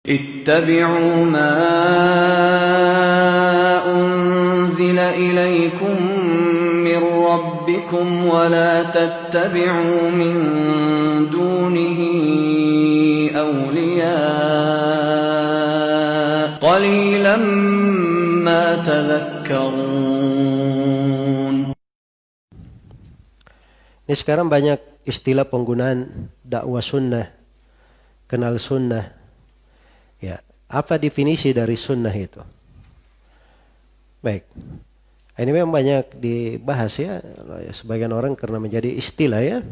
اتبعوا ما أنزل إليكم من ربكم ولا تتبعوا من دونه أولياء قليلا ما تذكرون. Ini sekarang banyak istilah penggunaan dakwah sunnah, kenal sunnah. Ya, apa definisi dari sunnah itu? Baik, ini memang banyak dibahas ya. Sebagian orang karena menjadi istilah ya.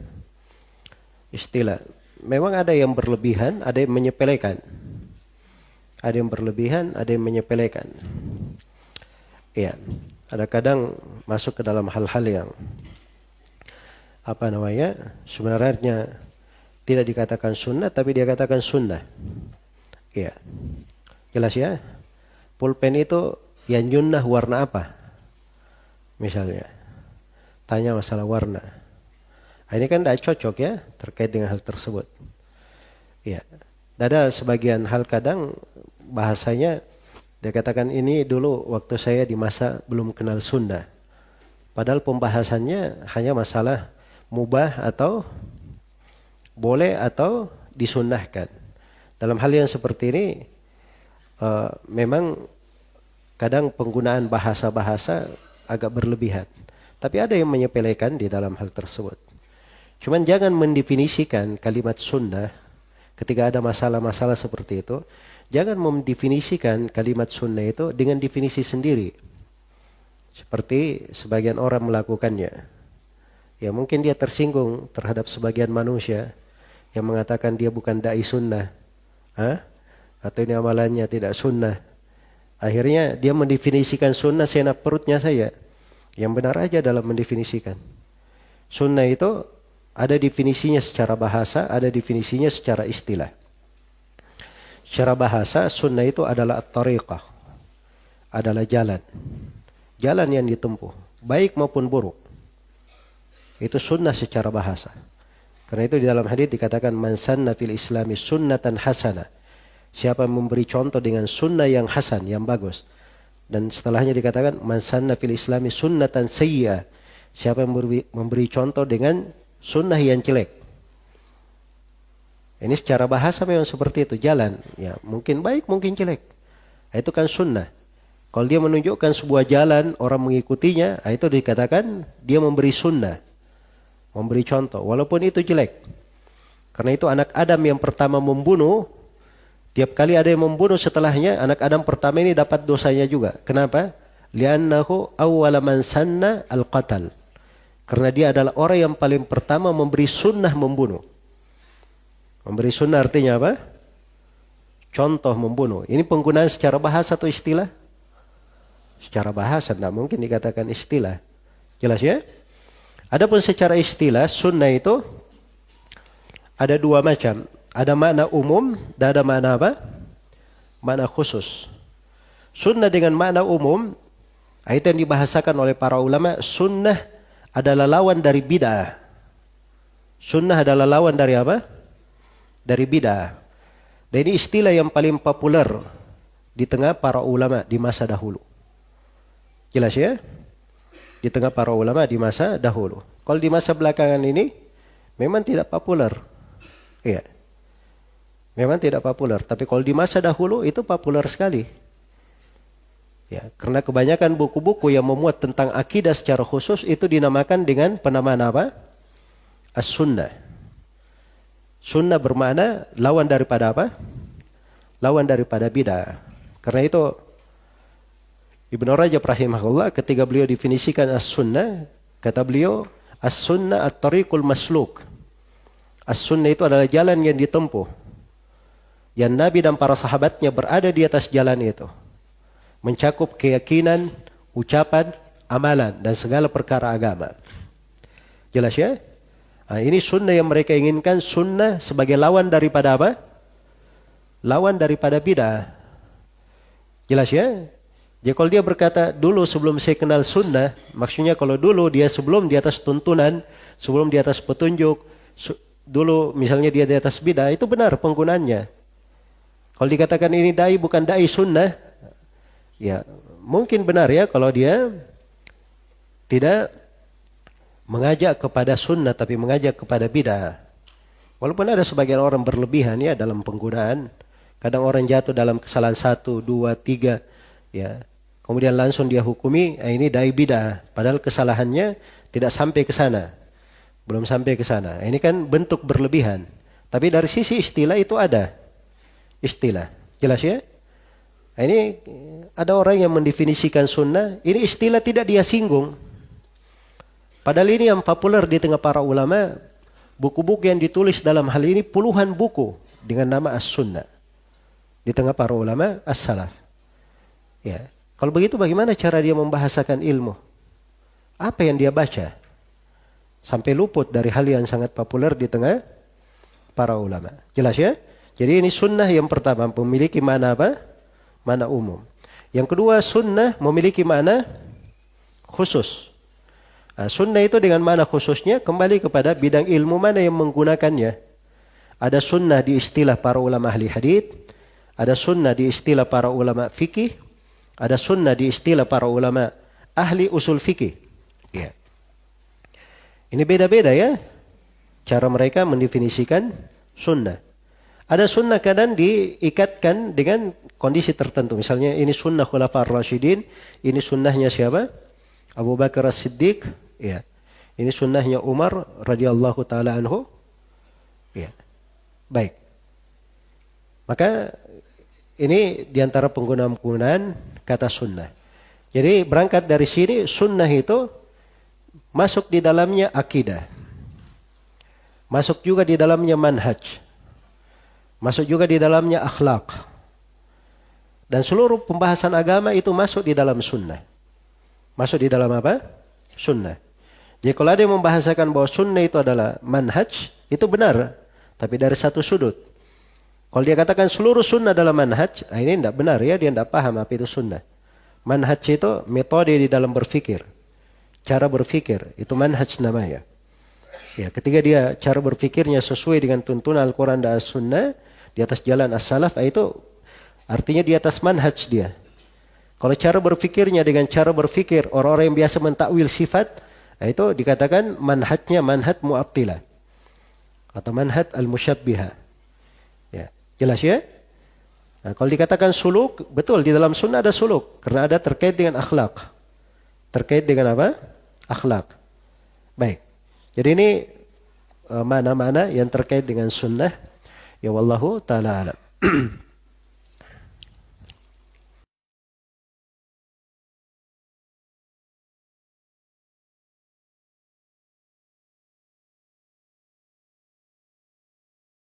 Istilah. Memang ada yang berlebihan, ada yang menyepelekan. Ada yang berlebihan, ada yang menyepelekan. Ya, ada kadang masuk ke dalam hal-hal yang sebenarnya tidak dikatakan sunnah, tapi dia katakan sunnah. Ya, jelas ya. Pulpen itu yang nyunnah warna apa? Misalnya, tanya masalah warna. Ini kan tidak cocok ya terkait dengan hal tersebut. Ya, ada sebagian hal kadang bahasanya dia katakan ini dulu waktu saya di masa belum kenal sunnah. Padahal pembahasannya hanya masalah mubah atau boleh atau disunnahkan. Dalam hal yang seperti ini memang kadang penggunaan bahasa-bahasa agak berlebihan. Tapi ada yang menyepelekan di dalam hal tersebut. Cuman jangan mendefinisikan kalimat sunnah ketika ada masalah-masalah seperti itu. Jangan mendefinisikan kalimat sunnah itu dengan definisi sendiri. Seperti sebagian orang melakukannya. Ya mungkin dia tersinggung terhadap sebagian manusia yang mengatakan dia bukan dai sunnah. Atau ini amalannya tidak sunnah. Akhirnya dia mendefinisikan sunnah seenak perutnya saya. Yang benar aja dalam mendefinisikan. Sunnah itu ada definisinya secara bahasa, ada definisinya secara istilah. Secara bahasa, sunnah itu adalah at-tariqah. Adalah jalan. Jalan yang ditempuh, baik maupun buruk. Itu sunnah secara bahasa. Karena itu di dalam hadits dikatakan man sanna fil islami sunnatan hasanah. Siapa memberi contoh dengan sunnah yang hasan, yang bagus. Dan setelahnya dikatakan man sanna fil islami sunnatan sayyi'ah. Siapa yang memberi contoh dengan sunnah yang jelek. Ini secara bahasa memang seperti itu, jalan. Ya, mungkin baik, mungkin jelek. Itu kan sunnah. Kalau dia menunjukkan sebuah jalan, orang mengikutinya, itu dikatakan dia memberi sunnah. Memberi contoh, walaupun itu jelek. Karena itu anak Adam yang pertama membunuh, tiap kali ada yang membunuh setelahnya, anak Adam pertama ini dapat dosanya juga. Kenapa? Li'annahu awwala man sanna al-qatal. Karena dia adalah orang yang paling pertama memberi sunnah membunuh. Memberi sunnah artinya apa? Contoh membunuh. Ini penggunaan secara bahasa atau istilah? Secara bahasa, tidak mungkin dikatakan istilah. Jelas ya? Adapun secara istilah, sunnah itu ada dua macam. Ada makna umum dan ada makna apa? Makna khusus. Sunnah dengan makna umum, itu yang dibahasakan oleh para ulama, sunnah adalah lawan dari bid'ah. Sunnah adalah lawan dari apa? Dari bid'ah. Dan ini istilah yang paling populer di tengah para ulama di masa dahulu. Jelas ya? Di tengah para ulama di masa dahulu. Kalau di masa belakangan ini memang tidak populer. Iya. Memang tidak populer, tapi kalau di masa dahulu itu populer sekali. Ya, karena kebanyakan buku-buku yang memuat tentang akidah secara khusus itu dinamakan dengan penamaan apa? As-sunnah. Sunnah bermakna lawan daripada apa? Lawan daripada bid'ah. Karena itu Ibnu Rajab rahimahullah ketika beliau definisikan as-sunnah, kata beliau, as-sunnah at-tariqul masluk. As-sunnah itu adalah jalan yang ditempuh. Yang Nabi dan para sahabatnya berada di atas jalan itu. Mencakup keyakinan, ucapan, amalan, dan segala perkara agama. Jelas ya? Nah, ini sunnah yang mereka inginkan, sunnah sebagai lawan daripada apa? Lawan daripada bid'ah. Jelas ya? Jadi kalau dia berkata, dulu sebelum saya kenal sunnah, maksudnya kalau dulu dia sebelum di atas tuntunan, sebelum di atas petunjuk, dulu misalnya dia di atas bid'ah, itu benar penggunaannya. Kalau dikatakan ini dai bukan dai sunnah, ya mungkin benar ya kalau dia tidak mengajak kepada sunnah tapi mengajak kepada bid'ah. Walaupun ada sebagian orang berlebihan ya dalam penggunaan. Kadang orang jatuh dalam kesalahan 1, 2, 3 ya. Kemudian langsung dia hukumi ini dai bid'ah. Padahal kesalahannya tidak sampai ke sana. Belum sampai ke sana. Ini kan bentuk berlebihan. Tapi dari sisi istilah itu ada. Istilah. Jelas ya? Ini ada orang yang mendefinisikan sunnah. Ini istilah tidak dia singgung. Padahal ini yang populer di tengah para ulama. Buku-buku yang ditulis dalam hal ini puluhan buku dengan nama as-sunnah. Di tengah para ulama as-salaf. Ya. Kalau begitu bagaimana cara dia membahasakan ilmu? Apa yang dia baca? Sampai luput dari hal yang sangat populer di tengah para ulama. Jelas ya? Jadi ini sunnah yang pertama memiliki makna apa? Makna umum. Yang kedua sunnah memiliki makna khusus. Nah, sunnah itu dengan makna khususnya kembali kepada bidang ilmu mana yang menggunakannya. Ada sunnah di istilah para ulama ahli hadits, ada sunnah di istilah para ulama fikih, ada sunnah di istilah para ulama ahli usul fikih. Ya. Ini beda-beda ya cara mereka mendefinisikan sunnah. Ada sunnah kadang diikatkan dengan kondisi tertentu. Misalnya ini sunnah Khulafaur Rasyidin, ini sunnahnya siapa? Abu Bakar As-Siddiq. Ya. Ini sunnahnya Umar radhiyallahu taala anhu. Ya. Baik. Maka ini diantara penggunaan-penggunaan kata sunnah. Jadi berangkat dari sini sunnah itu masuk di dalamnya akidah. Masuk juga di dalamnya manhaj. Masuk juga di dalamnya akhlak. Dan seluruh pembahasan agama itu masuk di dalam sunnah. Masuk di dalam apa? Sunnah. Jadi kalau ada yang membahasakan bahwa sunnah itu adalah manhaj, itu benar. Tapi dari satu sudut. Kalau dia katakan seluruh sunnah adalah manhaj, ini tidak benar ya, dia tidak paham apa itu sunnah. Manhaj itu metode di dalam berfikir. Cara berfikir, itu manhaj namanya. Ya, ketika dia cara berfikirnya sesuai dengan tuntunan Al-Quran dan As-Sunnah, di atas jalan as-salaf, itu artinya di atas manhaj dia. Kalau cara berfikirnya dengan cara berfikir orang-orang yang biasa mentakwil sifat, itu dikatakan manhajnya manhaj mu'attilah atau manhaj al-musyabbihah. Ya, jelas ya? Nah, kalau dikatakan suluk, betul di dalam sunnah ada suluk karena ada terkait dengan akhlak. Terkait dengan apa? Akhlak. Baik. Jadi ini mana-mana yang terkait dengan sunnah. Ya wallahu ta'ala alam.